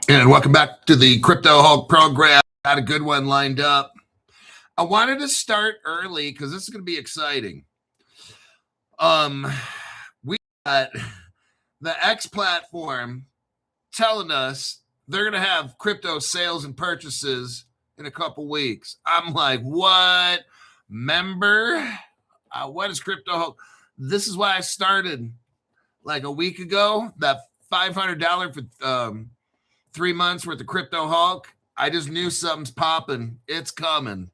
And welcome back to the Crypto Hulk program. Got a good one lined up. I wanted to start early because this is going to be exciting. We got the X platform telling us they're going to have crypto sales and purchases in a couple weeks. I'm like, what? Member? What is Crypto Hulk? This is why I started like a week ago. That $500 for 3 months worth of Crypto Hulk. I just knew something's popping. It's coming.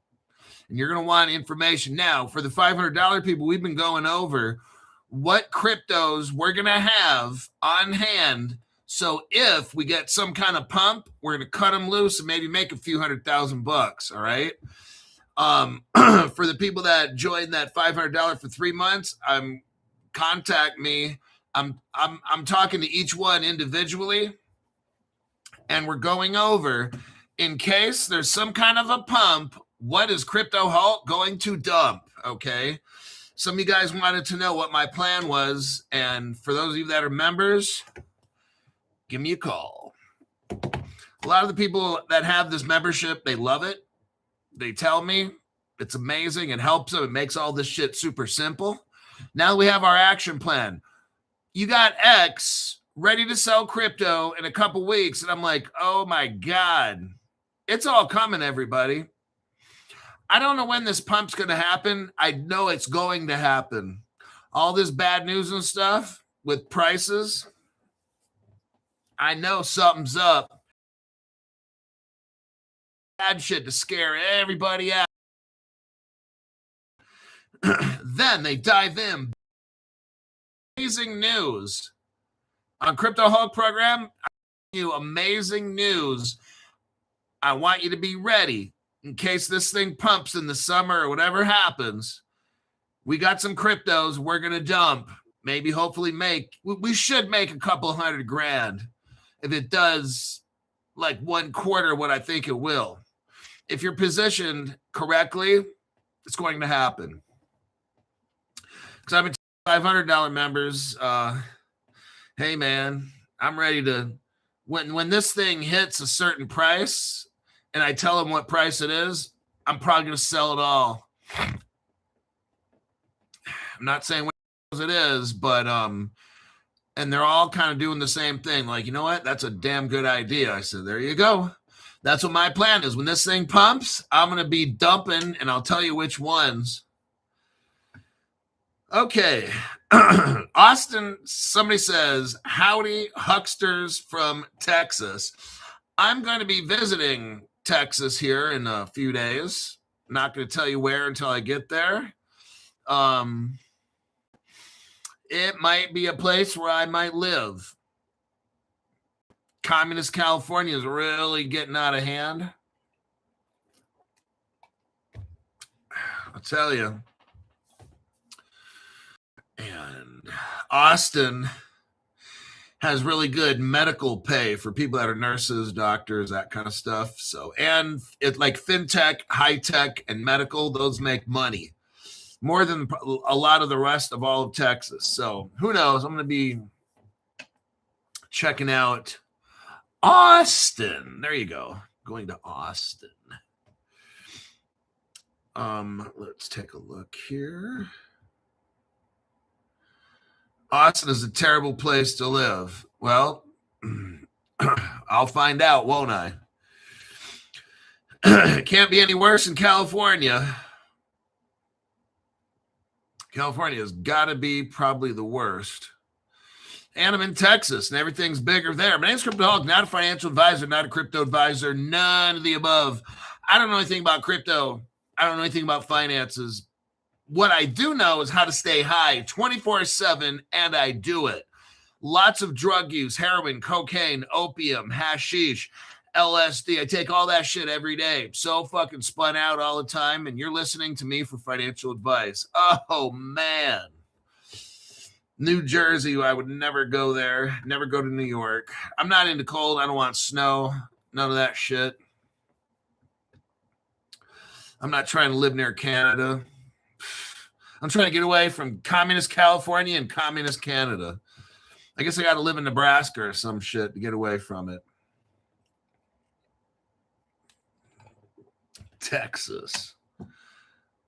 And you're going to want information. Now, for the $500 people, we've been going over what cryptos we're going to have on hand. So if we get some kind of pump, we're going to cut them loose and maybe make a few $100,000. All right. For the people that joined that $500 for 3 months, contact me. I'm talking to each one individually. And we're going over, in case there's some kind of a pump, what is Crypto Hulk going to dump, okay? Some of you guys wanted to know what my plan was, and for those of you that are members, give me a call. A lot of the people that have this membership, they love it. They tell me it's amazing. It helps them. It makes all this shit super simple. Now we have our action plan. You got X ready to sell crypto in a couple weeks. And I'm like, oh my God, it's all coming, everybody. I don't know when this pump's going to happen. I know it's going to happen. All this bad news and stuff with prices, I know something's up. Bad shit to scare everybody out. Then they dive in. Amazing news. On Crypto Hulk program, I give you amazing news. I want you to be ready in case this thing pumps in the summer or whatever happens. We got some cryptos we're going to dump. Maybe hopefully we should make a couple $100,000 if it does like 1/4 what I think it will. If you're positioned correctly, it's going to happen. Because I've been $500 members. Hey man, I'm ready to, when this thing hits a certain price and I tell them what price it is, I'm probably going to sell it all. I'm not saying what it is, but, and they're all kind of doing the same thing. Like, you know what? That's a damn good idea. I said, there you go. That's what my plan is. When this thing pumps, I'm going to be dumping and I'll tell you which ones. Okay. Austin, somebody says, howdy, hucksters from Texas. I'm going to be visiting Texas here in a few days. Not going to tell you where until I get there. It might be a place where I might live. Communist California is really getting out of hand. I'll tell you. And Austin has really good medical pay for people that are nurses, doctors, that kind of stuff. So, and it's like fintech, high tech, and medical, those make money more than a lot of the rest of all of Texas. So who knows? I'm going to be checking out Austin. There you go. Going to Austin. Let's take a look here. Austin is a terrible place to live. Well, I'll find out, won't I? It can't be any worse in California. California has got to be probably the worst. And I'm in Texas, and everything's bigger there. My name's Crypto Hulk, not a financial advisor, not a crypto advisor, none of the above. I don't know anything about crypto. I don't know anything about finances. What I do know is how to stay high 24/7, and I do it. Lots of drug use, heroin, cocaine, opium, hashish, LSD. I take all that shit every day. So fucking spun out all the time, and you're listening to me for financial advice. Oh, man. New Jersey, I would never go there. Never go to New York. I'm not into cold. I don't want snow. None of that shit. I'm not trying to live near Canada. I'm trying to get away from communist California and communist Canada. I guess I got to live in Nebraska or some shit to get away from it. Texas.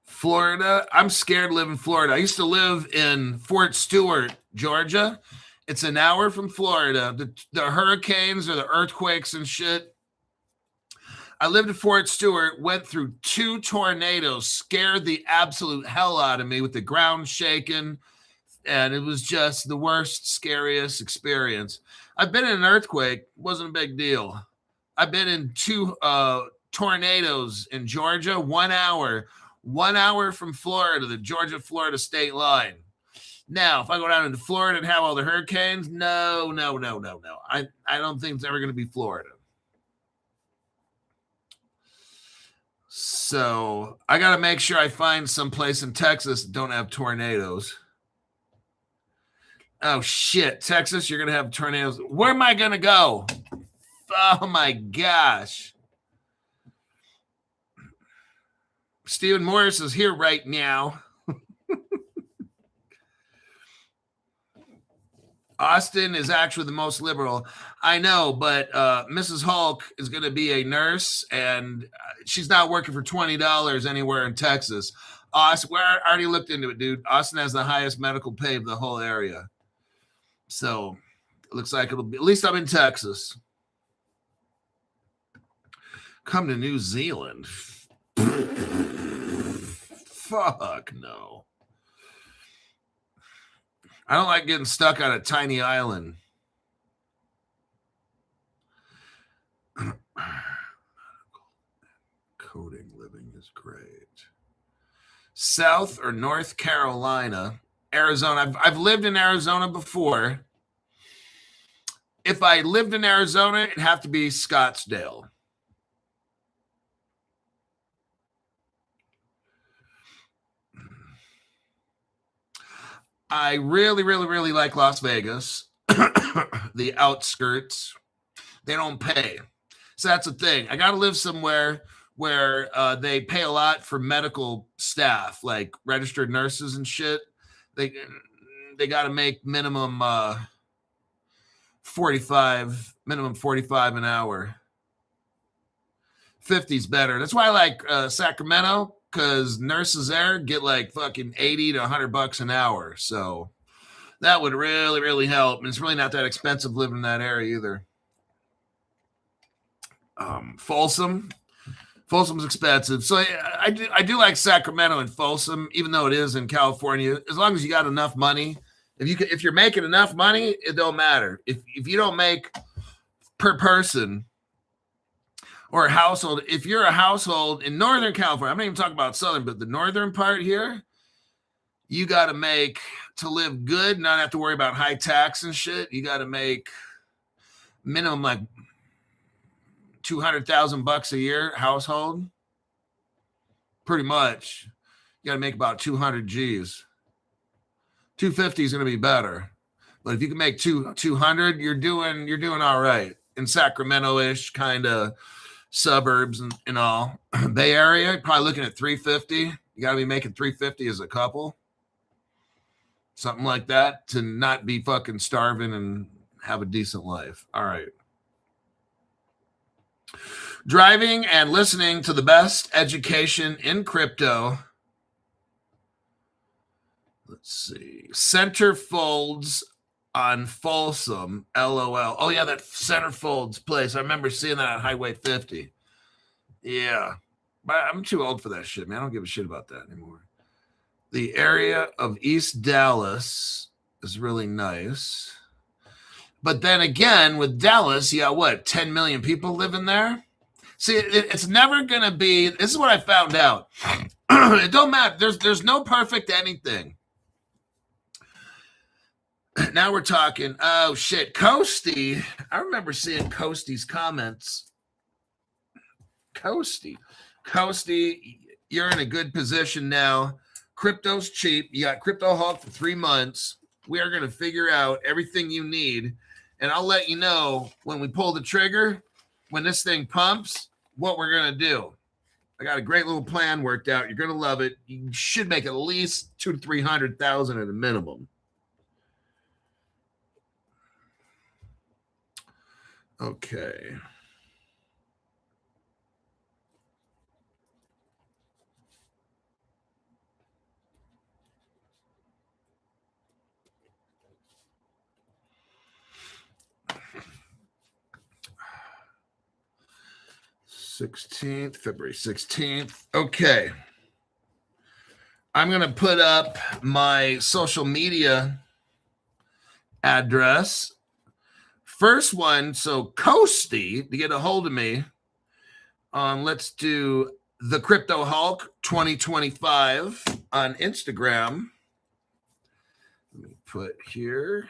Florida. I'm scared to live in Florida. I used to live in Fort Stewart, Georgia. It's an hour from Florida. The hurricanes or the earthquakes and shit. I lived in Fort Stewart, went through 2 tornadoes, scared the absolute hell out of me with the ground shaking. And it was just the worst, scariest experience. I've been in an earthquake. Wasn't a big deal. I've been in 2 tornadoes in Georgia, 1 hour. 1 hour from Florida, the Georgia-Florida state line. Now, if I go down into Florida and have all the hurricanes, no. I don't think it's ever going to be Florida. So I got to make sure I find some place in Texas that don't have tornadoes. Oh, shit. Texas, you're going to have tornadoes. Where am I going to go? Oh, my gosh. Stephen Morris is here right now. Austin is actually the most liberal. I know, but Mrs. Hulk is going to be a nurse, and she's not working for $20 anywhere in Texas. Austin, I already looked into it, dude. Austin has the highest medical pay of the whole area. So it looks like it'll be, at least I'm in Texas. Come to New Zealand. Fuck no. I don't like getting stuck on a tiny island. Coding living is great. South or North Carolina, Arizona. I've lived in Arizona before. If I lived in Arizona, it'd have to be Scottsdale. I really like Las Vegas. The outskirts, they don't pay. So that's the thing. I got to live somewhere where they pay a lot for medical staff, like registered nurses and shit. They got to make minimum 45 an hour. 50's better. That's why I like Sacramento, because nurses there get like fucking 80 to $100 an hour. So that would really help. And it's really not that expensive living in that area either. Folsom's expensive. So I do like Sacramento and Folsom, even though it is in California, as long as you got enough money. If you're making enough money, it don't matter. If you don't make per person or a household, if you're a household in Northern California, I'm not even talking about Southern, but the northern part here, you got to make, to live good, not have to worry about high tax and shit. You got to make minimum like $200,000 a year household. Pretty much. You got to make about 200 G's. 250 is going to be better. But if you can make 200, you're doing all right. In Sacramento-ish kind of suburbs and all. Bay Area, probably looking at 350. You got to be making 350 as a couple. Something like that to not be fucking starving and have a decent life. All right. Driving and listening to the best education in crypto. Let's see. Centerfolds on Folsom, LOL. Oh, yeah, that Centerfolds place. I remember seeing that on Highway 50. Yeah. But I'm too old for that shit, man. I don't give a shit about that anymore. The area of East Dallas is really nice. But then again, with Dallas, you got what, 10 million people living there? See, it's never going to be, this is what I found out. It don't matter. There's no perfect anything. Now we're talking, oh shit, Coasty. I remember seeing Coasty's comments. Coasty, you're in a good position now. Crypto's cheap. You got Crypto Hulk for 3 months. We are going to figure out everything you need. And I'll let you know when we pull the trigger, when this thing pumps, what we're going to do. I got a great little plan worked out. You're going to love it. You should make at least 200,000 to 300,000 at a minimum. Okay. 16th, February 16th. Okay. I'm going to put up my social media address. First one, so Coasty, to get a hold of me, let's do the Crypto Hulk 2025 on Instagram. Let me put here.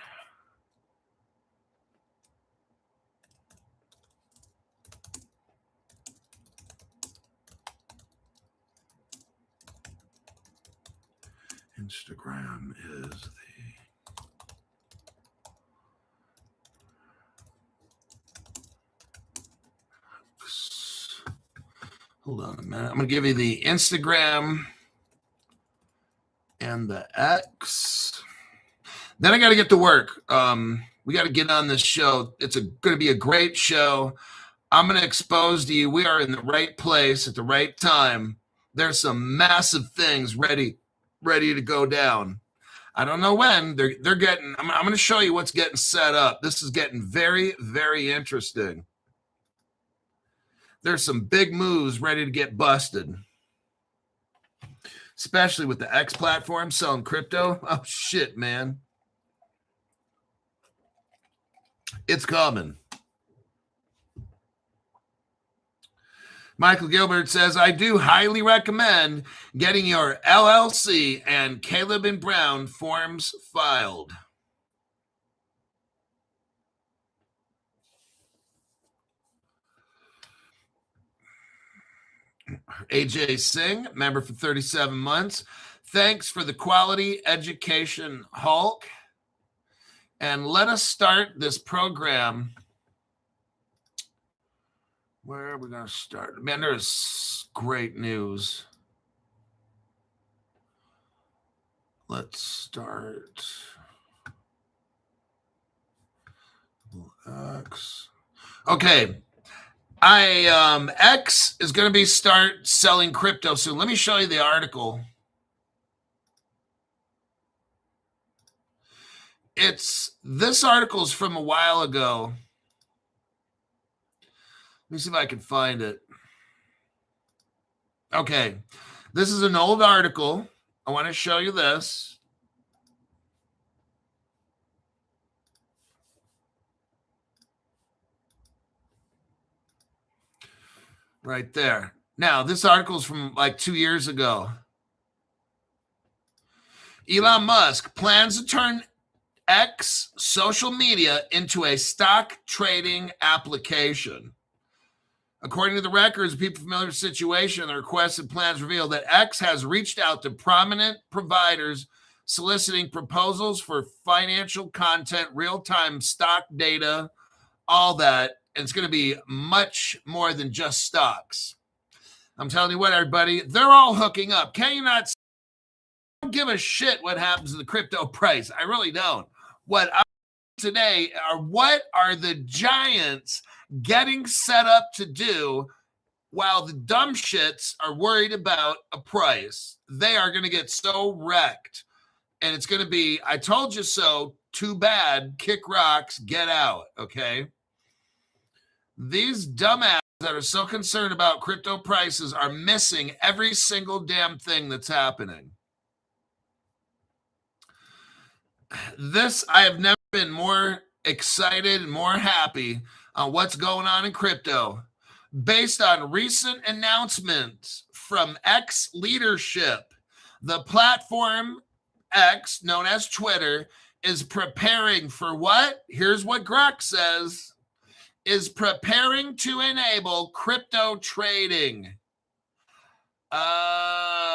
Instagram is the hold on a minute. I'm going to give you the Instagram and the X. Then I got to get to work. We got to get on this show. It's going to be a great show. I'm going to expose to you. We are in the right place at the right time. There's some massive things ready to go down. I don't know when they're getting. I'm going to show you what's getting set up. This is getting very, very interesting. There's some big moves ready to get busted, especially with the X platform selling crypto. Oh shit, man, it's coming. Michael Gilbert says, I do highly recommend getting your LLC and Caleb and Brown forms filed. AJ Singh, member for 37 months. Thanks for the quality education, Hulk. And let us start this program. Where are we going to start? Man, there's great news. Let's start. X. Okay. X is going to start selling crypto soon. Let me show you the article. This article is from a while ago. Let me see if I can find it. Okay. This is an old article. I want to show you this. Right there. Now, this article is from like 2 years ago. Elon Musk plans to turn X social media into a stock trading application. According to the records, people familiar with the situation, the requested plans reveal that X has reached out to prominent providers soliciting proposals for financial content, real-time stock data, all that. It's going to be much more than just stocks. I'm telling you what, everybody, they're all hooking up. Can you not? I don't give a shit what happens to the crypto price. I really don't. What I today are what are the giants getting set up to do while the dumb shits are worried about a price? They are going to get so wrecked. And it's going to be, I told you so, too bad, kick rocks, get out, okay? These dumbasses that are so concerned about crypto prices are missing every single damn thing that's happening. I have never been more excited and more happy on what's going on in crypto. Based on recent announcements from X leadership, the platform X, known as Twitter, is preparing for what? Here's what Grok says. Is preparing to enable crypto trading. Oh.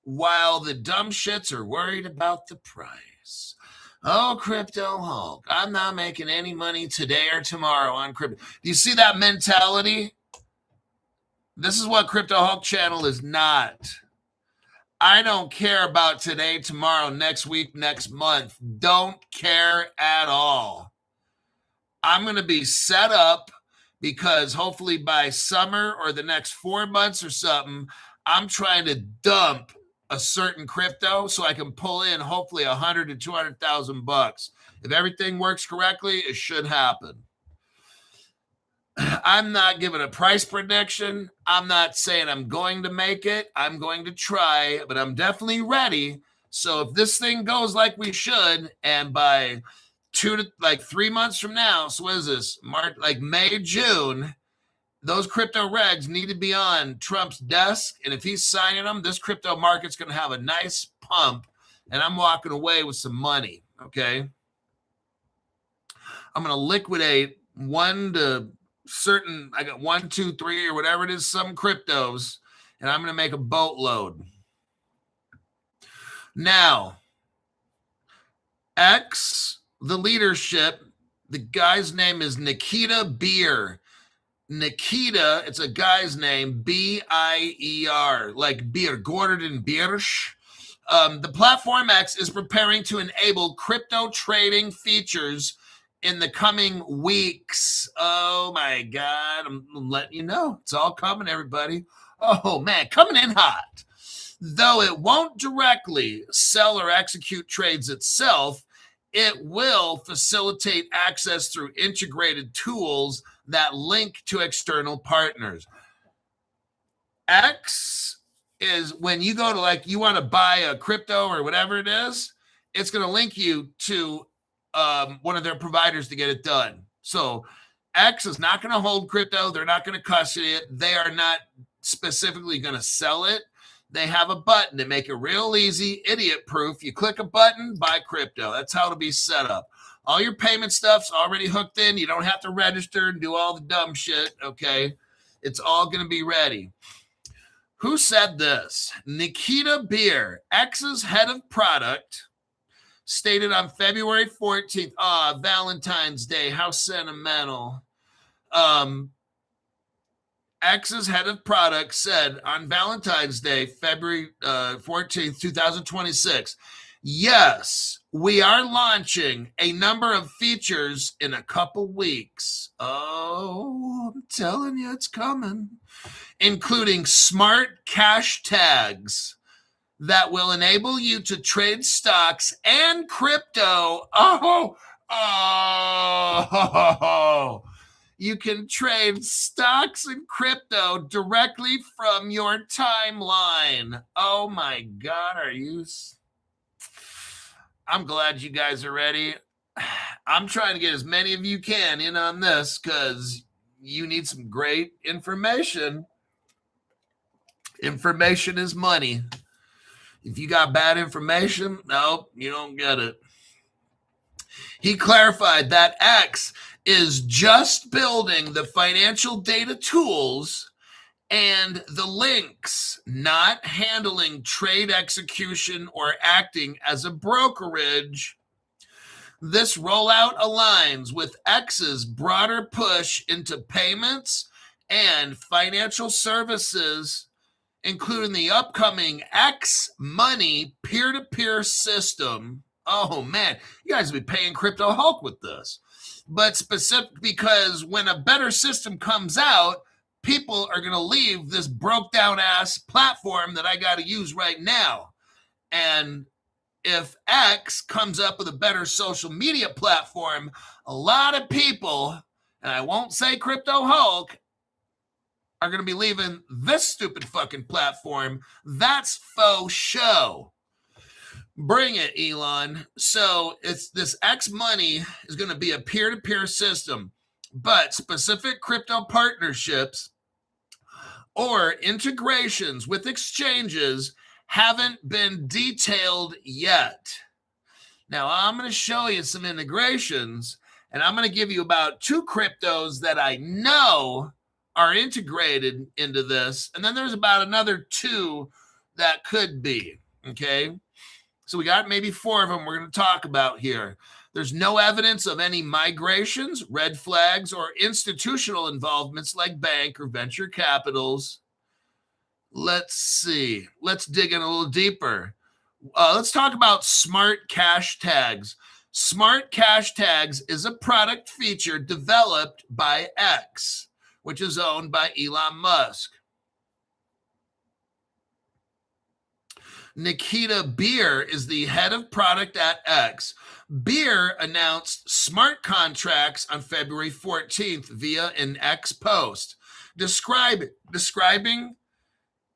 While the dumb shits are worried about the price. Oh, Crypto Hulk, I'm not making any money today or tomorrow on crypto. Do you see that mentality? This is what Crypto Hulk channel is not. I don't care about today, tomorrow, next week, next month. Don't care at all. I'm going to be set up because hopefully by summer or the next 4 months or something, I'm trying to dump a certain crypto so I can pull in hopefully 100 to 200,000 bucks. If everything works correctly, it should happen. I'm not giving a price prediction. I'm not saying I'm going to make it. I'm going to try, but I'm definitely ready. So if this thing goes like we should, and by 3 months from now, so what is this? March, like May, June, those crypto regs need to be on Trump's desk. And if he's signing them, this crypto market's going to have a nice pump. And I'm walking away with some money. Okay. I'm going to liquidate I got 1, 2, 3, or whatever it is, some cryptos, and I'm going to make a boatload. Now, the leadership, the guy's name is Nikita Beer. Nikita, it's a guy's name, B-I-E-R, like beer, Gordon Biersch. The Platform X is preparing to enable crypto trading features in the coming weeks. Oh my God, I'm letting you know. It's all coming, everybody. Oh man, coming in hot. Though it won't directly sell or execute trades itself, it will facilitate access through integrated tools that link to external partners. X is when you go to you want to buy a crypto or whatever it is, it's going to link you to one of their providers to get it done. So X is not going to hold crypto. They're not going to custody it. They are not specifically going to sell it. They have a button to make it real easy, idiot proof. You click a button, buy crypto. That's how it'll be set up. All your payment stuff's already hooked in. You don't have to register and do all the dumb shit. Okay. It's all going to be ready. Who said this? Nikita Beer, X's head of product, stated on February 14th. Valentine's Day. How sentimental. X's head of product said on Valentine's Day, February 14th, 2026, yes, we are launching a number of features in a couple weeks. Oh, I'm telling you, it's coming. Including smart cash tags that will enable you to trade stocks and crypto. You can trade stocks and crypto directly from your timeline. Oh my God, I'm glad you guys are ready. I'm trying to get as many of you can in on this because you need some great information. Information is money. If you got bad information, nope, you don't get it. He clarified that X is just building the financial data tools and the links, not handling trade execution or acting as a brokerage. This rollout aligns with X's broader push into payments and financial services, including the upcoming X Money peer-to-peer system. Oh man, you guys will be paying Crypto Hulk with this. But specific because when a better system comes out, people are going to leave this broke down ass platform that I got to use right now. And if X comes up with a better social media platform, a lot of people, and I won't say Crypto Hulk, are going to be leaving this stupid fucking platform. That's faux show. Bring it, Elon. So it's this X Money is going to be a peer-to-peer system, but specific crypto partnerships or integrations with exchanges haven't been detailed yet. Now, I'm going to show you some integrations, and I'm going to give you about 2 cryptos that I know are integrated into this, and then there's about another 2 that could be, okay? So we got maybe 4 of them we're going to talk about here. There's no evidence of any migrations, red flags, or institutional involvements like bank or venture capitals. Let's see. Let's dig in a little deeper. Let's talk about smart cash tags. Smart cash tags is a product feature developed by X, which is owned by Elon Musk. Nikita Beer is the head of product at X. Beer announced smart contracts on February 14th via an X post describing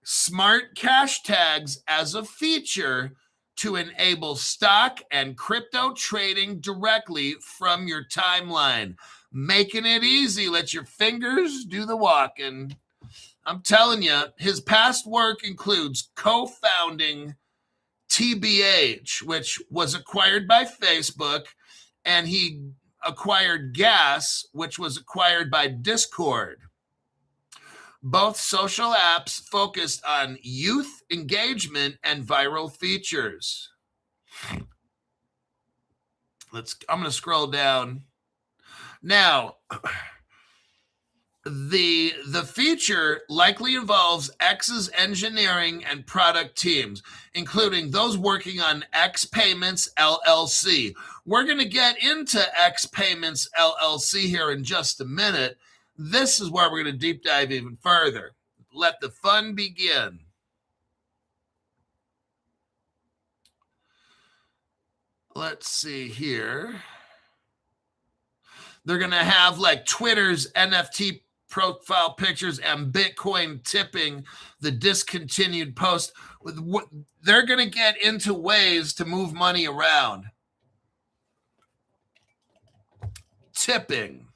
smart cash tags as a feature to enable stock and crypto trading directly from your timeline, making it easy. Let your fingers do the walking. I'm telling you, his past work includes co-founding TBH, which was acquired by Facebook, and he acquired Gas, which was acquired by Discord. Both social apps focused on youth engagement and viral features. I'm going to scroll down. Now, the feature likely involves X's engineering and product teams, including those working on X Payments LLC. We're going to get into X Payments LLC here in just a minute. This is where we're going to deep dive even further. Let the fun begin. Let's see here. They're going to have like Twitter's NFT profile pictures and Bitcoin tipping the discontinued post. They're going to get into ways to move money around. Tipping.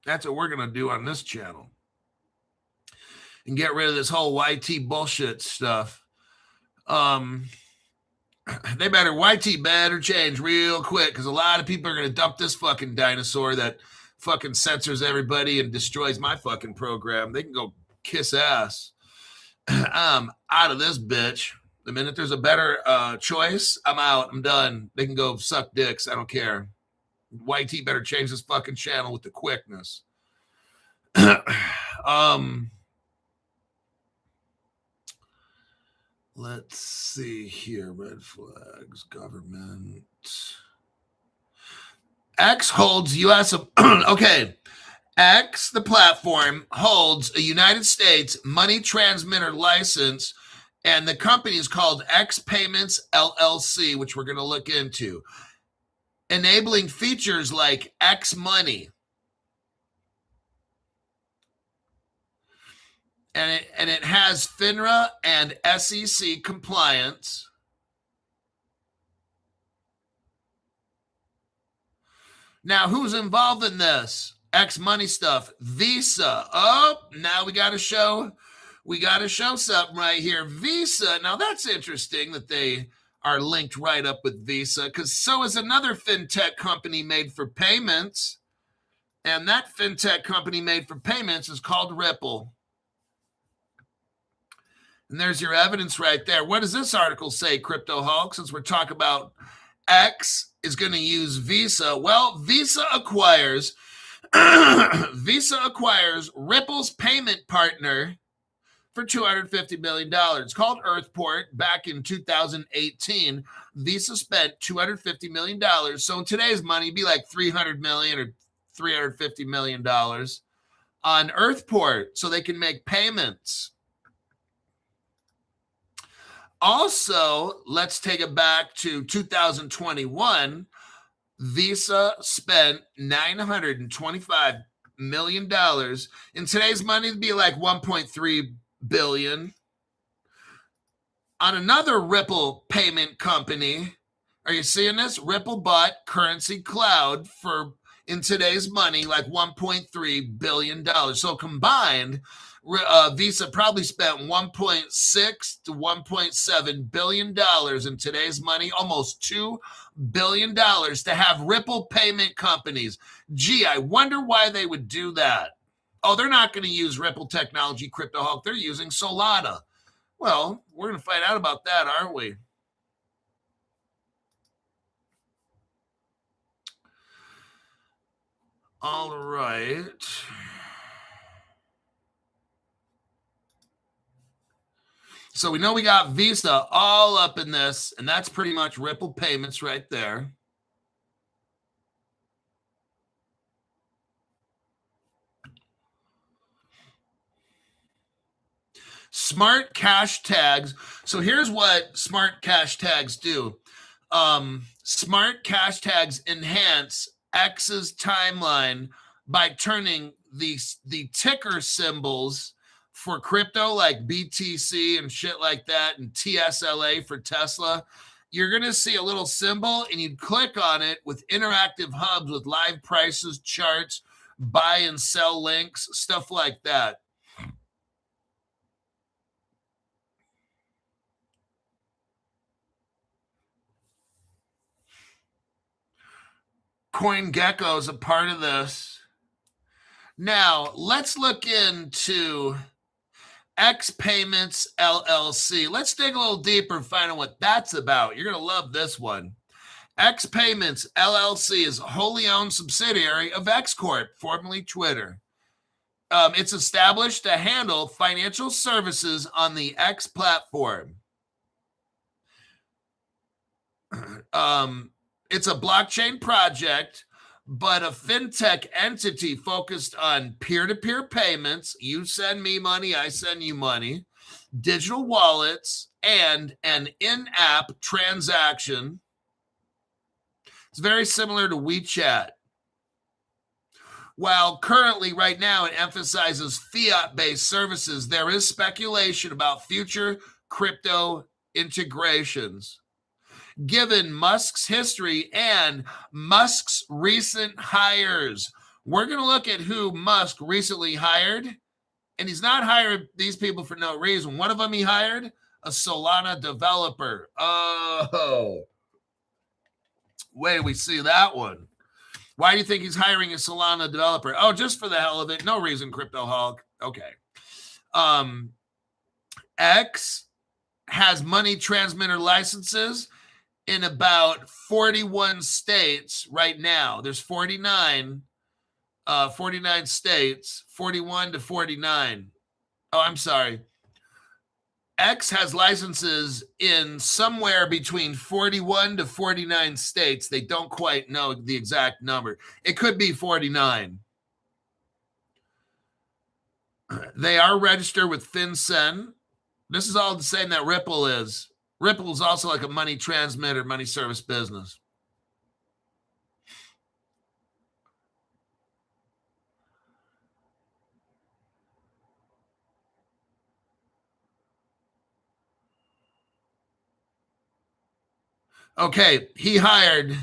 That's what we're going to do on this channel. And get rid of this whole YT bullshit stuff. YT better change real quick, because a lot of people are going to dump this fucking dinosaur that fucking censors everybody and destroys my fucking program. They can go kiss ass. I'm out of this bitch. The minute there's a better choice, I'm out. I'm done. They can go suck dicks. I don't care. YT better change this fucking channel with the quickness. Let's see here. Red flags, government. X holds U.S. Okay. X, the platform, holds a United States money transmitter license, and the company is called X Payments LLC, which we're going to look into, enabling features like X Money. And it has FINRA and SEC compliance. Now, who's involved in this? X Money stuff. Visa. Oh, now we got to show something right here. Visa. Now, that's interesting that they are linked right up with Visa, because so is another fintech company made for payments. And that fintech company made for payments is called Ripple. And there's your evidence right there. What does this article say, Crypto Hulk, since we're talking about X is going to use Visa? Well, Visa acquires Ripple's payment partner for $250 million. It's called Earthport. Back in 2018, Visa spent $250 million. So in today's money, it'd be like $300 million or $350 million on Earthport so they can make payments. Also, let's take it back to 2021. Visa spent $925 million. In today's money, it'd be like $1.3 billion. On another Ripple payment company, are you seeing this? Ripple bought Currency Cloud for, in today's money, like $1.3 billion. So combined, Visa probably spent $1.6 to $1.7 billion in today's money, almost $2 billion to have Ripple payment companies. Gee, I wonder why they would do that. Oh, they're not going to use Ripple technology, Crypto Hulk. They're using Solana. Well, we're going to find out about that, aren't we? All right. So we know we got Visa all up in this, and that's pretty much Ripple payments right there. Smart cash tags. So here's what smart cash tags do. Smart cash tags enhance X's timeline by turning the ticker symbols for crypto like BTC and shit like that and TSLA for Tesla. You're going to see a little symbol and you click on it with interactive hubs with live prices, charts, buy and sell links, stuff like that. CoinGecko is a part of this. Now, let's look into X Payments LLC. Let's dig a little deeper and find out what that's about. You're going to love this one. X Payments LLC is a wholly owned subsidiary of X Corp, formerly Twitter. It's established to handle financial services on the X platform. It's a blockchain project, but a fintech entity focused on peer-to-peer payments. You send me money, I send you money, digital wallets, and an in-app transaction. It's very similar to WeChat. While currently, right now, it emphasizes fiat-based services, there is speculation about future crypto integrations. Given Musk's history and Musk's recent hires, we're going to look at who Musk recently hired. And he's not hired these people for no reason. One of them he hired, a Solana developer. Oh, wait, we see that one. Why do you think he's hiring a Solana developer? Oh, just for the hell of it. No reason, Crypto Hulk. Okay. X has money transmitter licenses in about 41 states right now. There's 49 states, 41 to 49. Oh, I'm sorry. X has licenses in somewhere between 41 to 49 states. They don't quite know the exact number. It could be 49. They are registered with FinCEN. This is all the same that Ripple is. Ripple is also like a money transmitter, money service business. Okay, he hired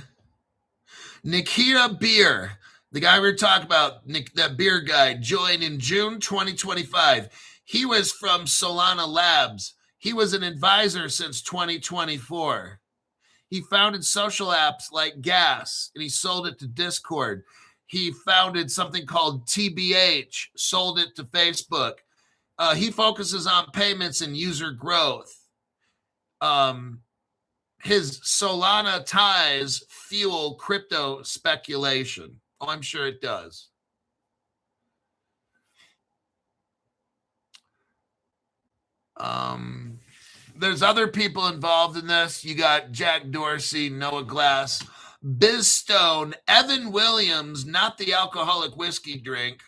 Nikita Beer, the guy we were talking about, that beer guy, joined in June 2025. He was from Solana Labs. He was an advisor since 2024. He founded social apps like Gas, and he sold it to Discord. He founded something called TBH, sold it to Facebook. He focuses on payments and user growth. His Solana ties fuel crypto speculation. Oh, I'm sure it does. There's other people involved in this. You got Jack Dorsey, Noah Glass, Bizstone, Evan Williams, not the alcoholic whiskey drink.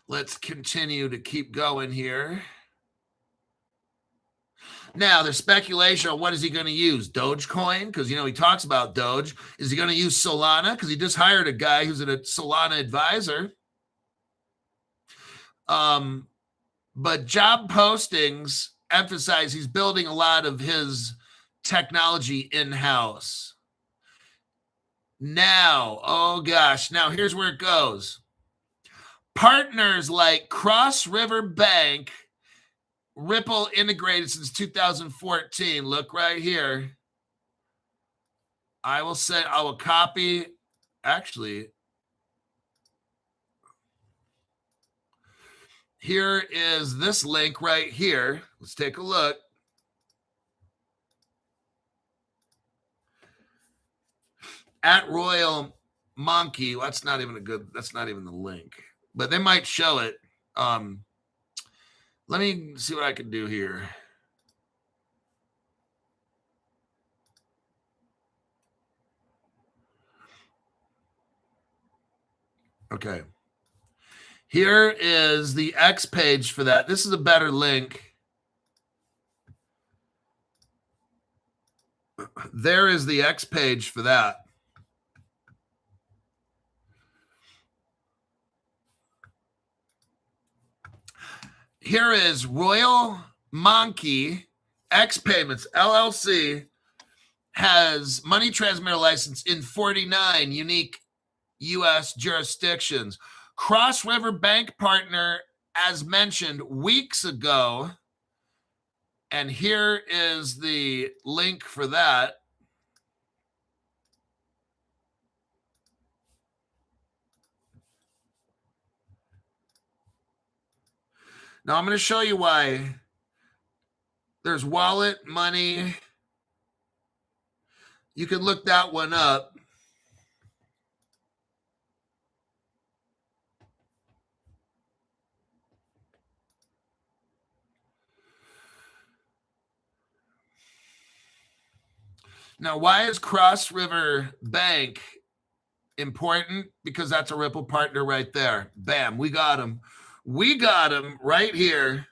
Let's continue to keep going here. Now, there's speculation on what is he going to use? Dogecoin? Because, he talks about Doge. Is he going to use Solana? Because he just hired a guy who's a Solana advisor. But job postings emphasize he's building a lot of his technology in-house. Now, oh gosh, now here's where it goes. Partners like Cross River Bank, Ripple integrated since 2014. Look right here. I will copy, actually, here is this link right here. Let's take a look. At Royal Monkey. That's not even the link, but they might show it. Let me see what I can do here. Okay. Here is the X page for that. This is a better link. There is the X page for that. Here is Royal Monkey X Payments LLC has money transmitter license in 49 unique U.S. jurisdictions. Cross River Bank partner, as mentioned weeks ago. And here is the link for that. Now I'm going to show you why. There's wallet money. You can look that one up. Now, why is Cross River Bank important? Because that's a Ripple partner right there. Bam, we got him. We got him right here.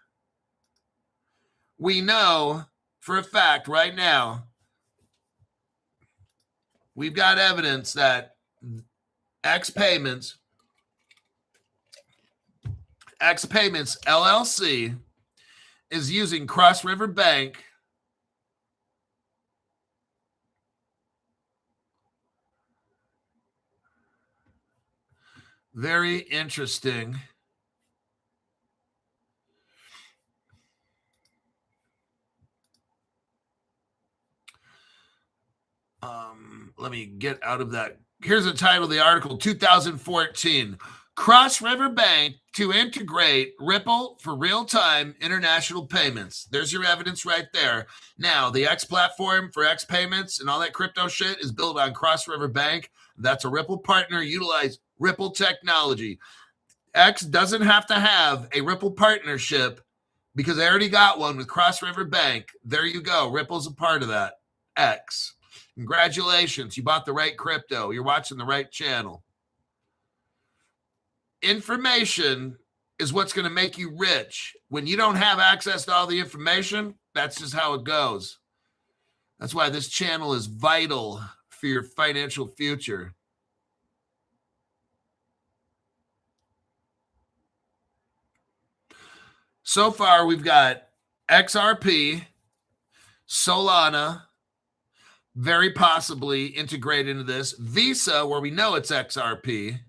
We know for a fact right now, we've got evidence that X Payments LLC is using Cross River Bank very interesting. Let me get out of that. Here's the title of the article, 2014. Cross River Bank to integrate Ripple for real-time international payments. There's your evidence right there. Now, the X platform for X payments and all that crypto shit is built on Cross River Bank. That's a Ripple partner. Utilize Ripple technology. X doesn't have to have a Ripple partnership because they already got one with Cross River Bank. There you go. Ripple's a part of that. X. Congratulations. You bought the right crypto. You're watching the right channel. Information is what's going to make you rich. When you don't have access to all the information, that's just how it goes. That's why this channel is vital for your financial future. So far, we've got XRP, Solana, very possibly integrate into this. Visa, where we know it's XRP.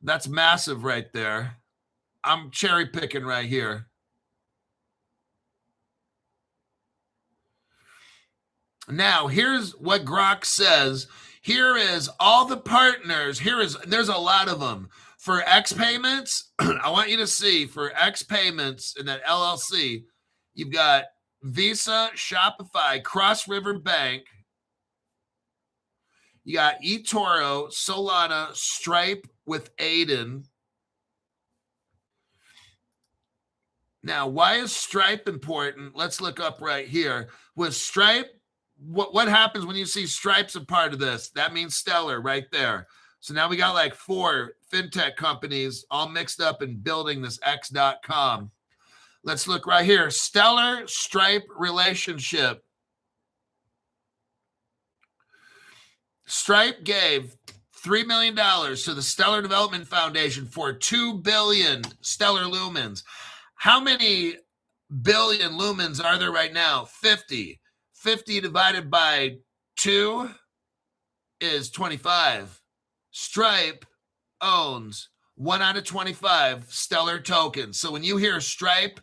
That's massive right there. I'm cherry picking right here. Now, here's what Grok says. Here is all the partners. There's a lot of them. For X Payments, I want you to see for X Payments in that LLC, you've got Visa, Shopify, Cross River Bank. You got eToro, Solana, Stripe with Aiden. Now, why is Stripe important? Let's look up right here. With Stripe, what happens when you see Stripe's a part of this? That means Stellar right there. So now we got like 4 fintech companies all mixed up in building this X.com. Let's look right here. Stellar Stripe relationship. Stripe gave $3 million to the Stellar Development Foundation for 2 billion Stellar lumens. How many billion lumens are there right now? 50. 50 divided by 2 is 25. Stripe owns 1 out of 25 Stellar tokens. So when you hear Stripe,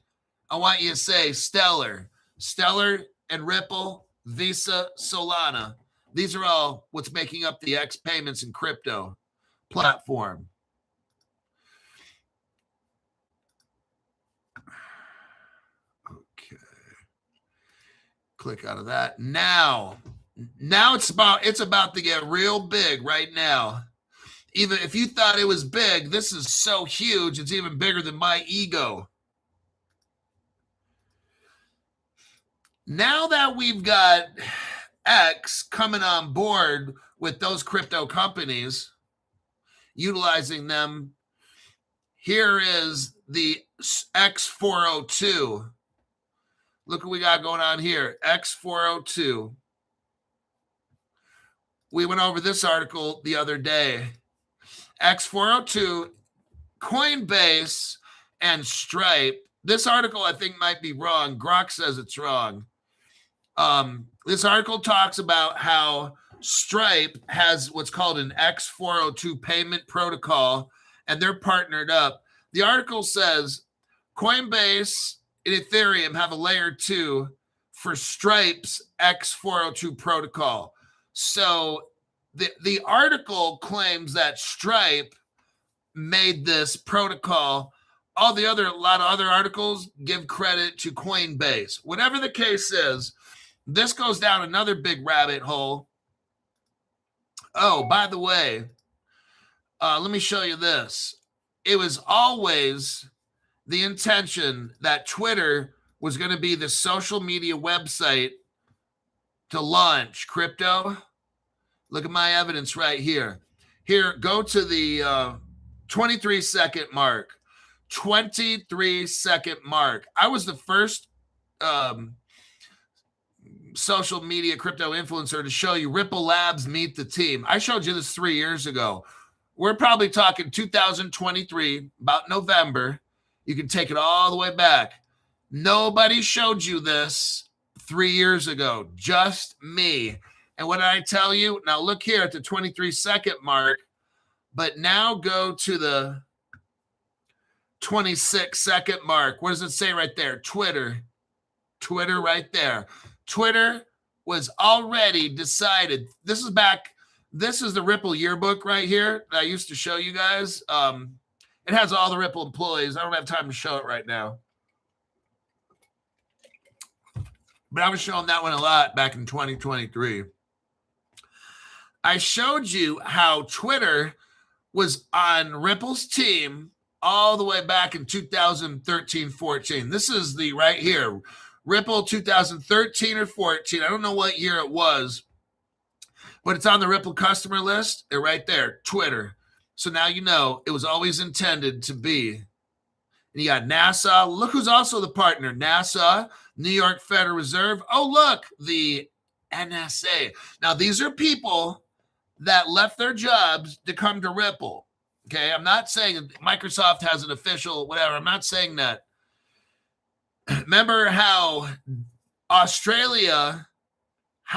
I want you to say Stellar. Stellar and Ripple, Visa, Solana. These are all what's making up the X Payments and crypto platform. Okay. Click out of that. Now it's about to get real big right now. Even if you thought it was big, this is so huge, it's even bigger than my ego. Now that we've got X coming on board with those crypto companies, utilizing them, Here is the X402. Look what we got going on here. X402. We went over this article the other day. X402, Coinbase, and Stripe. This article, I think, might be wrong. Grok says it's wrong. This article talks about how Stripe has what's called an X402 payment protocol, and they're partnered up. The article says Coinbase and Ethereum have a layer 2 for Stripe's X402 protocol. So the article claims that Stripe made this protocol. A lot of other articles give credit to Coinbase. Whatever the case is, this goes down another big rabbit hole. Oh, by the way, let me show you this. It was always the intention that Twitter was going to be the social media website to launch crypto. Look at my evidence right here. Here, go to the 23-second mark. 23-second mark. I was the first social media crypto influencer to show you Ripple Labs meet the team. I showed you this 3 years ago. We're probably talking 2023, about November. You can take it all the way back. Nobody showed you this 3 years ago, just me. And what did I tell you? Now look here at the 23-second mark, but now go to the 26-second mark. What does it say right there? Twitter right there. Twitter was already decided. This is the Ripple yearbook right here that I used to show you guys. It has all the Ripple employees. I don't have time to show it right now. But I was showing that one a lot back in 2023. I showed you how Twitter was on Ripple's team all the way back in 2013-14. This is the right here. Ripple 2013 or 14. I don't know what year it was, but it's on the Ripple customer list. They're right there, Twitter. So now you know it was always intended to be. And you got NASA. Look who's also the partner. NASA, New York Federal Reserve. Oh, look, the NSA. Now, these are people that left their jobs to come to Ripple. Okay, I'm not saying Microsoft has an official whatever. I'm not saying that. Remember how how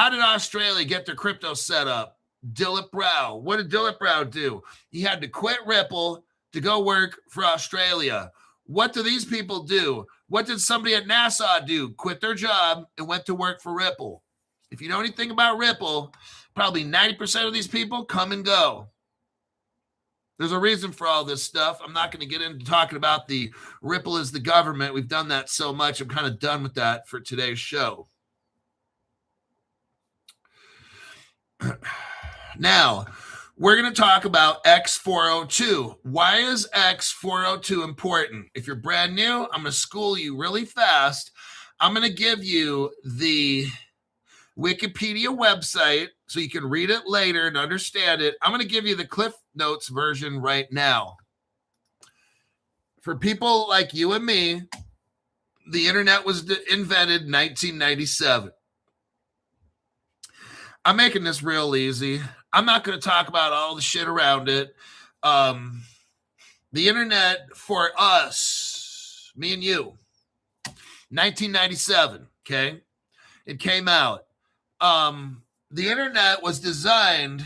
did Australia get their crypto set up? Dilip Rao. What did Dilip Rao do? He had to quit Ripple to go work for Australia. What do these people do? What did somebody at NASA do? Quit their job and went to work for Ripple. If you know anything about Ripple, probably 90% of these people come and go. There's a reason for all this stuff. I'm not going to get into talking about the Ripple is the government. We've done that so much. I'm kind of done with that for today's show. Now, we're going to talk about X402. Why is X402 important? If you're brand new, I'm going to school you really fast. I'm going to give you the Wikipedia website so you can read it later and understand it. I'm going to give you the Cliff Notes version right now. For people like you and me, the internet was invented in 1997. I'm making this real easy. I'm not going to talk about all the shit around it. The internet for us, me and you, 1997, okay? It came out. The internet was designed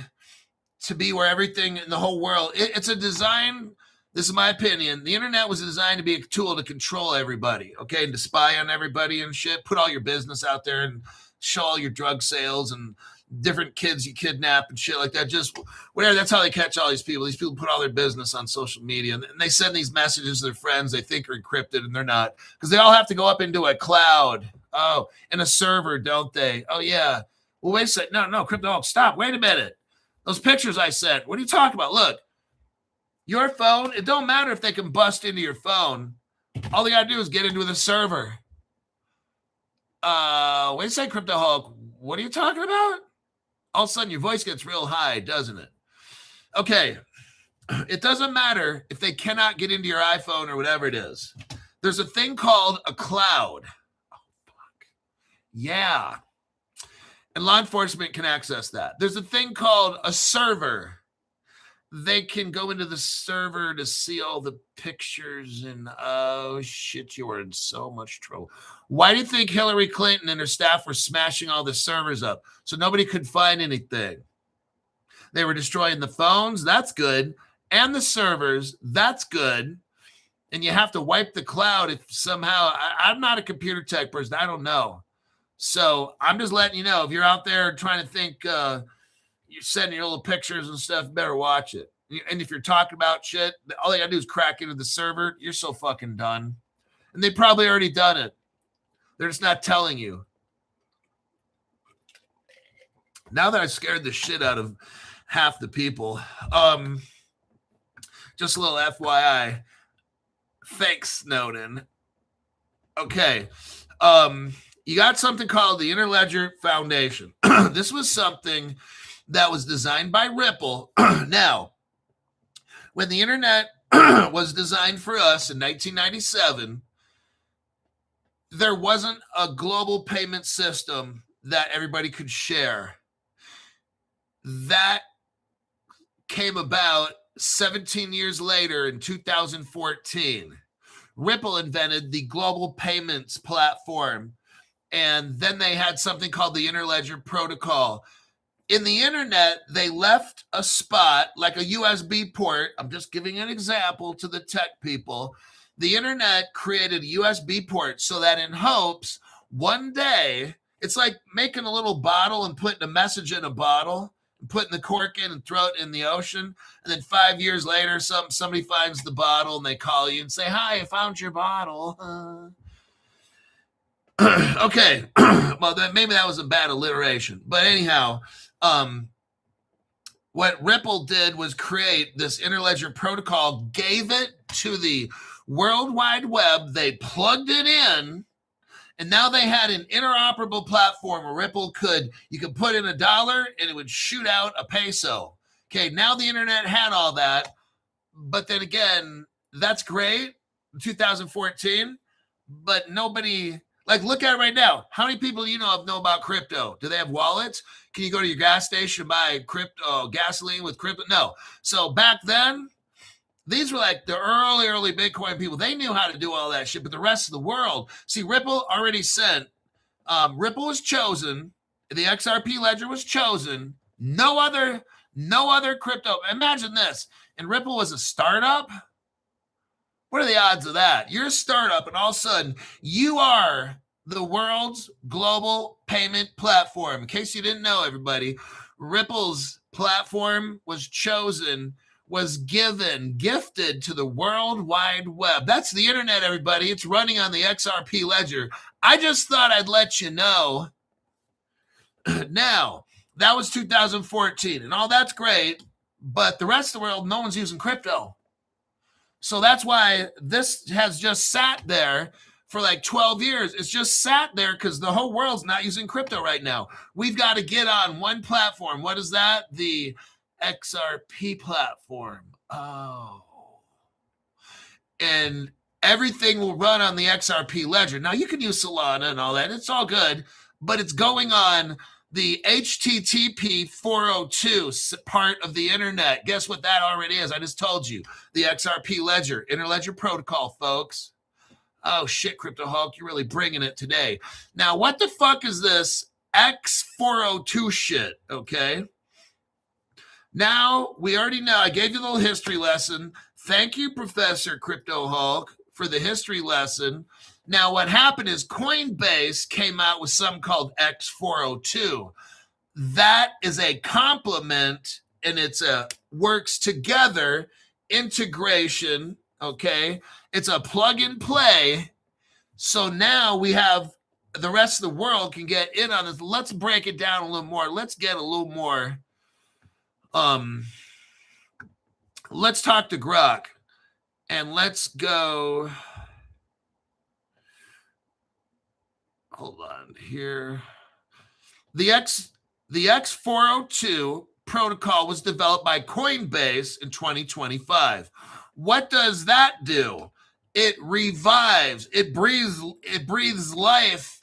to be where everything in the whole world, it's a design, this is my opinion, the internet was designed to be a tool to control everybody, okay, and to spy on everybody and shit, put all your business out there and show all your drug sales and different kids you kidnap and shit like that, just whatever. That's how they catch all these people. These people put all their business on social media, and they send these messages to their friends they think are encrypted, and they're not, because they all have to go up into a cloud. Oh, and a server, don't they? Oh, yeah. Well, wait a second. No, crypto, stop. Wait a minute. Those pictures I sent, what are you talking about? Look, your phone, it don't matter if they can bust into your phone. All they got to do is get into the server. Wait a second, Crypto Hulk. What are you talking about? All of a sudden, your voice gets real high, doesn't it? Okay. It doesn't matter if they cannot get into your iPhone or whatever it is. There's a thing called a cloud. Oh, fuck. Yeah. And law enforcement can access that. There's a thing called a server. They can go into the server to see all the pictures and, oh, shit, you are in so much trouble. Why do you think Hillary Clinton and her staff were smashing all the servers up? So nobody could find anything. They were destroying the phones. That's good. And the servers. That's good. And you have to wipe the cloud if somehow, I'm not a computer tech person. I don't know. So I'm just letting you know, if you're out there trying to think, you're sending your little pictures and stuff, better watch it. And if you're talking about shit, all they gotta do is crack into the server. You're so fucking done. And they probably already done it. They're just not telling you. Now that I scared the shit out of half the people, just a little FYI. Thanks, Snowden. Okay. You got something called the Interledger Foundation. This was something that was designed by Ripple. Now, when the internet was designed for us in 1997, there wasn't a global payment system that everybody could share. That came about 17 years later in 2014. Ripple invented the global payments platform, and then they had something called the Interledger Protocol. In the internet, they left a spot like a USB port. I'm just giving an example to the tech people. The internet created a USB port so that in hopes one day, it's like making a little bottle and putting a message in a bottle and putting the cork in and throw it in the ocean. And then 5 years later, somebody finds the bottle and they call you and say, "Hi, I found your bottle." Okay. Well, maybe that was a bad alliteration. But anyhow, what Ripple did was create this Interledger protocol, gave it to the World Wide Web. They plugged it in, and now they had an interoperable platform where Ripple you could put in $1 and it would shoot out a peso. Okay, now the internet had all that. But then again, that's great, 2014, but nobody... Like, look at it right now. How many people do you know about crypto? Do they have wallets? Can you go to your gas station and buy gasoline with crypto? No. So back then, these were like the early Bitcoin people. They knew how to do all that shit, but the rest of the world, see, Ripple already sent. Ripple was chosen. The XRP ledger was chosen. No other crypto. Imagine this. And Ripple was a startup. What are the odds of that? You're a startup, and all of a sudden, you are the world's global payment platform. In case you didn't know, everybody, Ripple's platform was chosen, was gifted to the World Wide Web. That's the internet, everybody. It's running on the XRP ledger. I just thought I'd let you know. Now, that was 2014, and all that's great, but the rest of the world, no one's using crypto. So that's why this has just sat there for like 12 years. It's just sat there because the whole world's not using crypto right now. We've got to get on one platform. What is that? The XRP platform. Oh. And everything will run on the XRP ledger. Now, you can use Solana and all that. It's all good, but it's going on the HTTP 402 part of the internet. Guess what that already is? I just told you. The XRP ledger, Interledger Protocol, folks. Oh, shit, Crypto Hulk, you're really bringing it today. Now, what the fuck is this X402 shit, okay? Now, we already know. I gave you a little history lesson. Thank you, Professor Crypto Hulk, for the history lesson. Now, what happened is Coinbase came out with something called X402. That is a complement, and it's a works together integration, okay? It's a plug and play. So now we have the rest of the world can get in on this. Let's break it down a little more. Let's get a little more. Let's talk to Grok, and let's go. Hold on here. The X402 protocol was developed by Coinbase in 2025. What does that do? It revives, it breathes life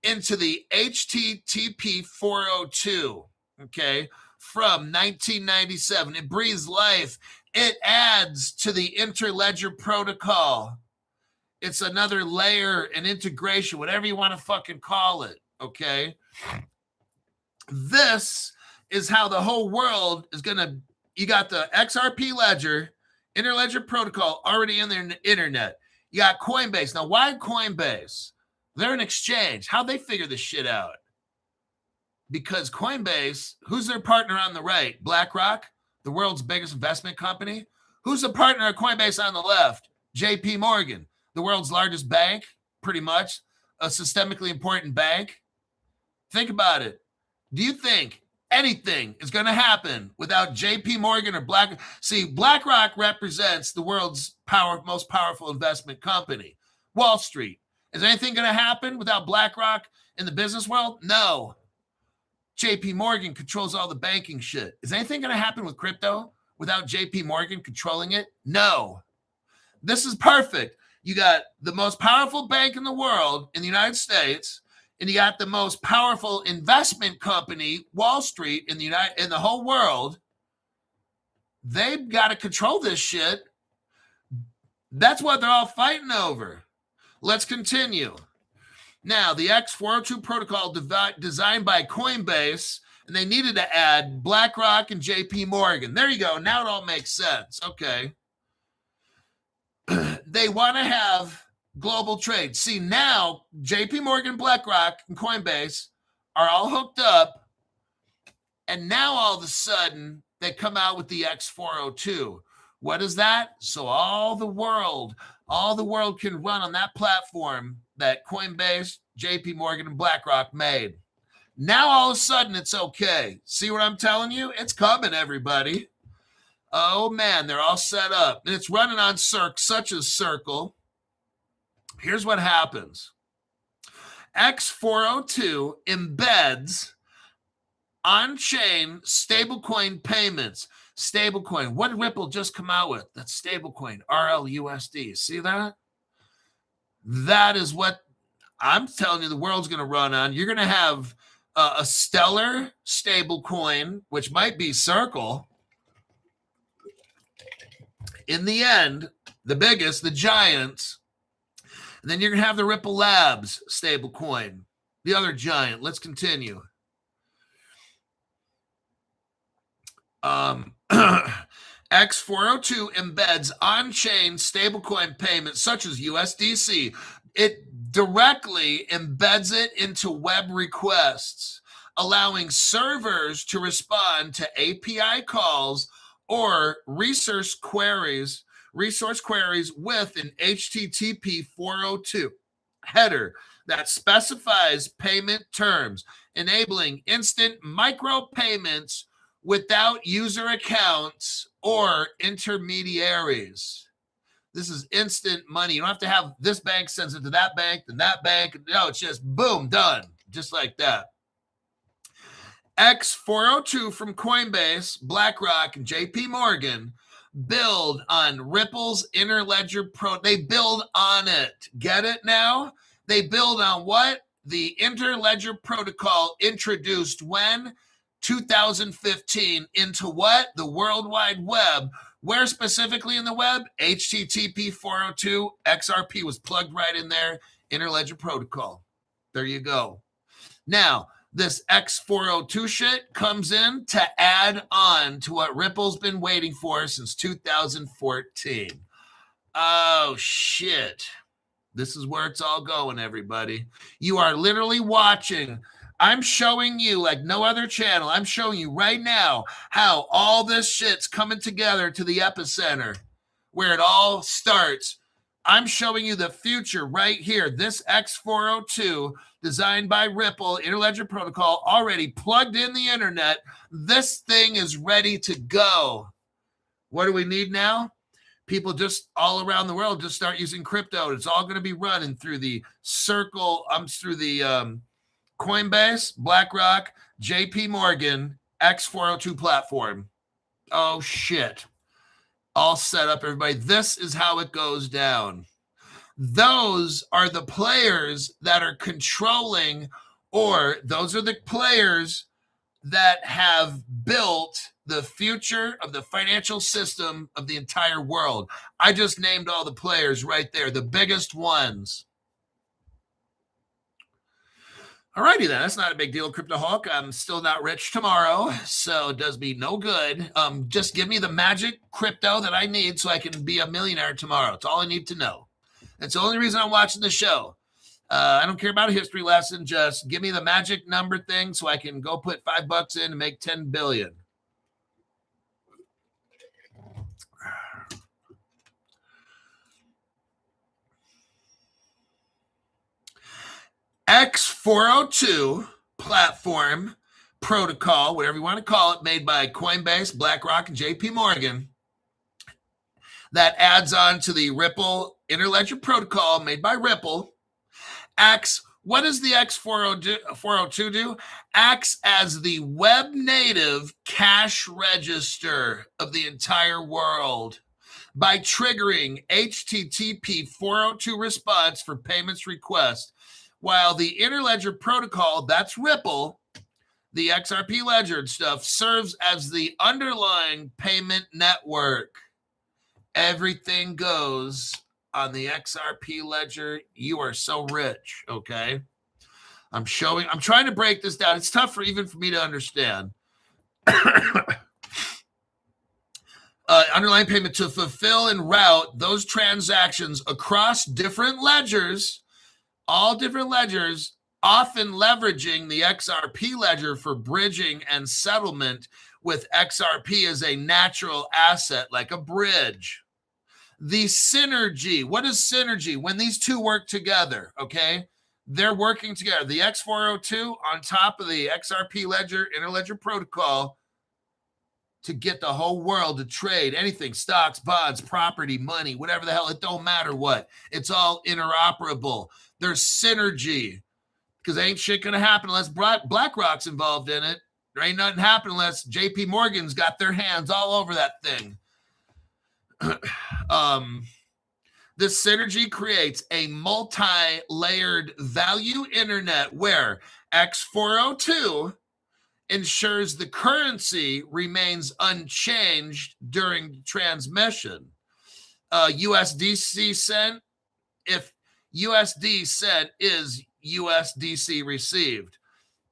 into the HTTP 402, okay, from 1997. It breathes life. It adds to the interledger protocol. It's another layer and integration, whatever you want to fucking call it, okay? This is how the whole world is going to, you got the XRP ledger, interledger protocol already in the internet. You got Coinbase. Now, why Coinbase? They're an exchange. How'd they figure this shit out? Because Coinbase, who's their partner on the right? BlackRock, the world's biggest investment company. Who's the partner of Coinbase on the left? JP Morgan, the world's largest bank, pretty much, a systemically important bank. Think about it. Do you think anything is going to happen without JP Morgan or BlackRock? See, BlackRock represents the world's most powerful investment company, Wall Street. Is anything going to happen without BlackRock in the business world? No. JP Morgan controls all the banking shit. Is anything going to happen with crypto without JP Morgan controlling it? No. This is perfect. You got the most powerful bank in the world in the United States, and you got the most powerful investment company, Wall Street, in the whole world. They've got to control this shit. That's what they're all fighting over. Let's continue. Now, the X402 protocol designed by Coinbase, and they needed to add BlackRock and JP Morgan. There you go. Now it all makes sense. Okay. They want to have global trade. See, now JP Morgan, BlackRock, and Coinbase are all hooked up, and now all of a sudden they come out with the X402. What is that? So all the world can run on that platform that Coinbase, JP Morgan, and BlackRock made. Now all of a sudden it's okay. See what I'm telling you? It's coming, everybody. Oh man, they're all set up. And it's running on such as Circle. Here's what happens. X402 embeds on-chain stablecoin payments. Stablecoin. What did Ripple just come out with? That's stablecoin, RLUSD. See that? That is what I'm telling you the world's going to run on. You're going to have a stellar stablecoin, which might be Circle. In the end, the biggest, the giants. And then you're going to have the Ripple Labs stablecoin, the other giant. Let's continue. X402 embeds on-chain stablecoin payments such as USDC. It directly embeds it into web requests, allowing servers to respond to API calls or resource queries with an HTTP 402 header that specifies payment terms, enabling instant micropayments without user accounts or intermediaries. This is instant money. You don't have to have this bank sends it to that bank, then that bank. No, it's just boom, done. Just like that. X402 from Coinbase, BlackRock, and JP Morgan build on Ripple's interledger They build on it. Get it now? They build on what? The interledger protocol introduced when? 2015 into what? The World Wide Web. Where specifically in the web? HTTP 402. XRP was plugged right in there. Interledger protocol. There you go. Now, this X402 shit comes in to add on to what Ripple's been waiting for since 2014. Oh, shit. This is where it's all going, everybody. You are literally watching. I'm showing you like no other channel. I'm showing you right now how all this shit's coming together to the epicenter where it all starts. I'm showing you the future right here. This X402 designed by Ripple, interledger protocol, already plugged in the internet. This thing is ready to go. What do we need now? People just all around the world just start using crypto. It's all going to be running through the Circle, through the Coinbase, BlackRock, JP Morgan, X402 platform. Oh, shit. All set up, everybody. This is how it goes down. Those are the players that are controlling, or those are the players that have built the future of the financial system of the entire world. I just named all the players right there, the biggest ones. Alrighty then, that's not a big deal, Crypto Hawk. I'm still not rich tomorrow, so it does me no good. Just give me the magic crypto that I need so I can be a millionaire tomorrow. It's all I need to know. That's the only reason I'm watching the show. I don't care about a history lesson. Just give me the magic number thing so I can go put $5 in and make 10 billion. X402 platform protocol, whatever you want to call it, made by Coinbase, BlackRock, and JP Morgan, that adds on to the Ripple interledger protocol made by Ripple. What does the X402 do? Acts as the web native cash register of the entire world by triggering HTTP 402 response for payments request, while the interledger protocol, that's Ripple, the XRP ledger and stuff, serves as the underlying payment network. Everything goes on the XRP ledger. You are so rich, okay? I'm trying to break this down. It's tough even for me to understand. Underlying payment to fulfill and route those transactions across different ledgers, all different ledgers, often leveraging the XRP ledger for bridging and settlement with XRP as a natural asset, like a bridge. The synergy. What is synergy? When these two work together, okay? They're working together. The X402 on top of the XRP ledger, interledger protocol, to get the whole world to trade anything, stocks, bonds, property, money, whatever the hell. It don't matter what. It's all interoperable. There's synergy, because ain't shit going to happen unless BlackRock's involved in it. There ain't nothing happening unless JP Morgan's got their hands all over that thing. This synergy creates a multi-layered value internet where X402 ensures the currency remains unchanged during transmission. USDC sent, if USD sent is USDC received.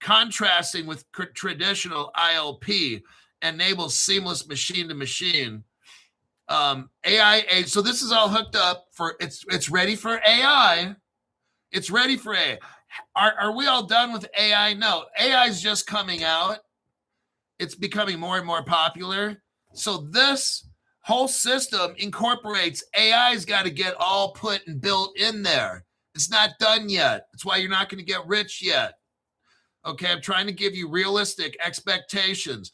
Contrasting with traditional ILP, enables seamless machine-to-machine. AI, so this is all hooked up for, it's ready for AI. It's ready for AI. Are we all done with AI? No, AI is just coming out. It's becoming more and more popular. So this whole system incorporates AI's got to get all put and built in there. It's not done yet. That's why you're not going to get rich yet. Okay, I'm trying to give you realistic expectations.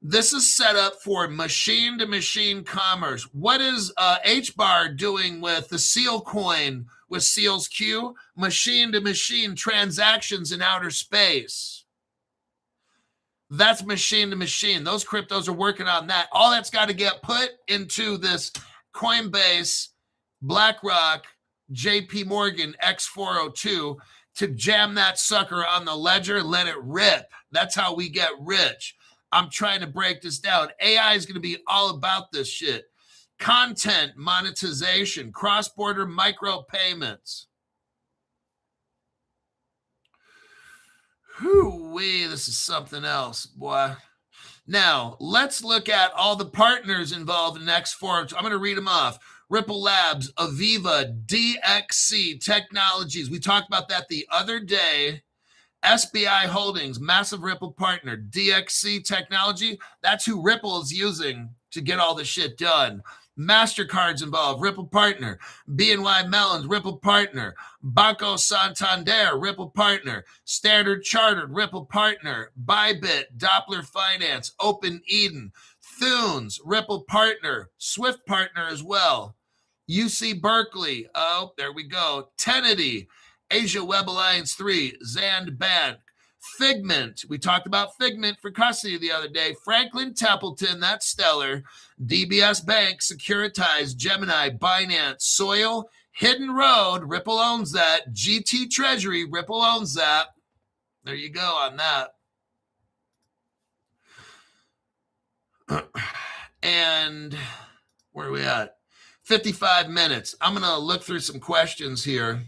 This is set up for machine-to-machine commerce. What is HBAR doing with the Seal coin, with Seal's Q? Machine-to-machine transactions in outer space. That's machine-to-machine. Those cryptos are working on that. All that's got to get put into this Coinbase, BlackRock, JP Morgan, X402 to jam that sucker on the ledger and let it rip. That's how we get rich. I'm trying to break this down. AI is going to be all about this shit. Content monetization, cross-border micro payments. Whoo-wee, this is something else, boy. Now, let's look at all the partners involved in X4. I'm going to read them off. Ripple Labs, Aviva, DXC Technologies. We talked about that the other day. SBI Holdings, massive Ripple partner. DXC Technology, that's who Ripple is using to get all this shit done. MasterCard's involved, Ripple partner. BNY Mellon's, Ripple partner. Banco Santander, Ripple partner. Standard Chartered, Ripple partner. Bybit, Doppler Finance, Open Eden. Thunes, Ripple partner. Swift partner as well. UC Berkeley, oh, there we go. Tenity, Asia Web Alliance 3, Zand Bank, Figment. We talked about Figment for custody the other day. Franklin Templeton, that's stellar. DBS Bank, Securitized, Gemini, Binance, Soil, Hidden Road, Ripple owns that. GT Treasury, Ripple owns that. There you go on that. And where are we at? 55 minutes. I'm going to look through some questions here.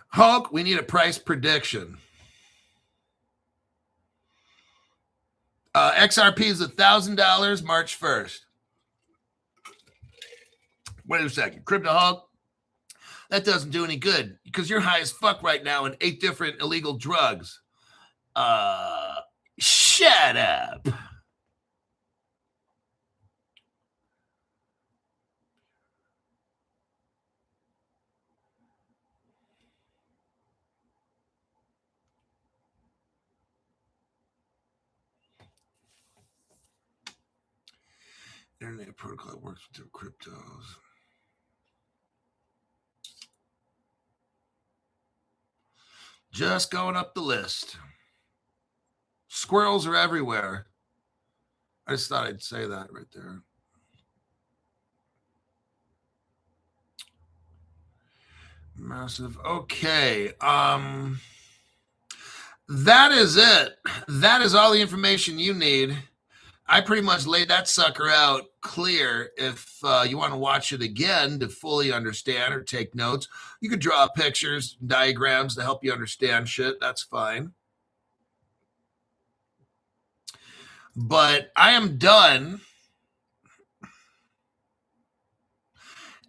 Hulk, we need a price prediction. XRP is $1,000 March 1st. Wait a second. Crypto Hulk, that doesn't do any good because you're high as fuck right now in 8 different illegal drugs. Shut up. Internet protocol works with their cryptos. Just going up the list. Squirrels are everywhere. I just thought I'd say that right there. Massive. Okay. That is it. That is all the information you need. I pretty much laid that sucker out clear. If you want to watch it again to fully understand or take notes, you could draw pictures, diagrams to help you understand shit. That's fine. But I am done.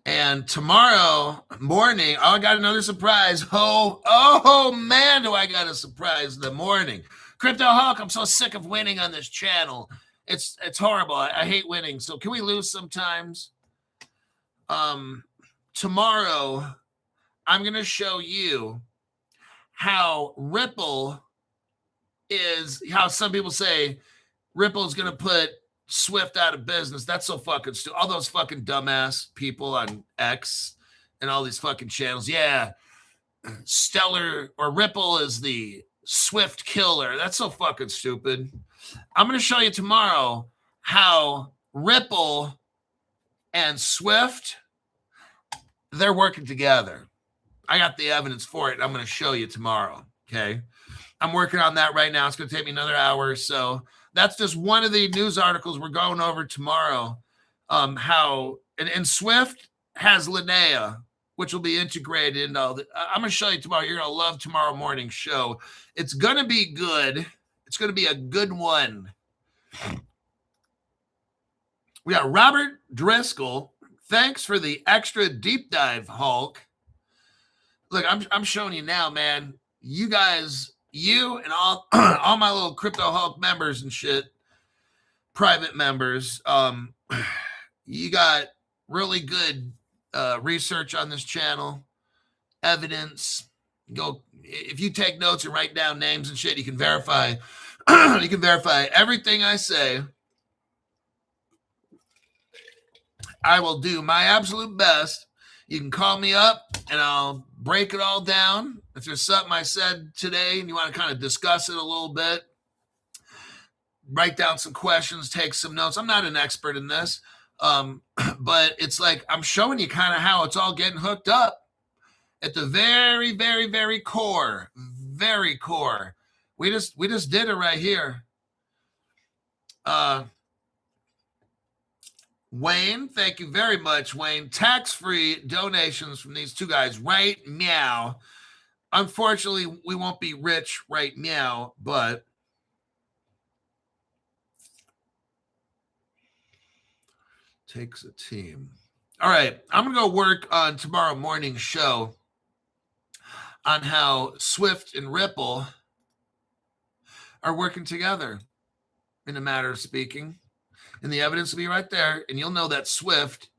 And tomorrow morning, I got another surprise. Oh man, do I got a surprise in the morning. Crypto Hulk, I'm so sick of winning on this channel. It's horrible. I hate winning. So can we lose sometimes? Tomorrow, I'm going to show you how Ripple is, how some people say Ripple is going to put Swift out of business. That's so fucking stupid. All those fucking dumbass people on X and all these fucking channels. Yeah, Stellar or Ripple is the Swift killer. That's so fucking stupid. I'm going to show you tomorrow how Ripple and Swift, they're working together. I got the evidence for it. I'm going to show you tomorrow. Okay. I'm working on that right now. It's going to take me another hour or so. That's just one of the news articles we're going over tomorrow. How and Swift has Linnea, which will be integrated into all the. I'm going to show you tomorrow. You're going to love tomorrow morning's show. It's going to be good. It's going to be a good one. We got Robert Driscoll. Thanks for the extra deep dive, Hulk. Look, I'm showing you now, man. You guys, you and all my little Crypto Hulk members and shit, private members, you got really good research on this channel, evidence. Go if you take notes and write down names and shit, you can verify. You can verify everything I say. I will do my absolute best. You can call me up and I'll break it all down. If there's something I said today and you want to kind of discuss it a little bit, write down some questions, take some notes. I'm not an expert in this, but it's like I'm showing you kind of how it's all getting hooked up at the very, very, very core. Very core. We just did it right here. Wayne, thank you very much, Wayne. Tax-free donations from these two guys right meow. Unfortunately, we won't be rich right meow, but takes a team. All right, I'm going to go work on tomorrow morning's show on how Swift and Ripple are working together in a matter of speaking. And the evidence will be right there. And you'll know that Swift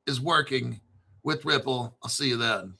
is working with Ripple. I'll see you then.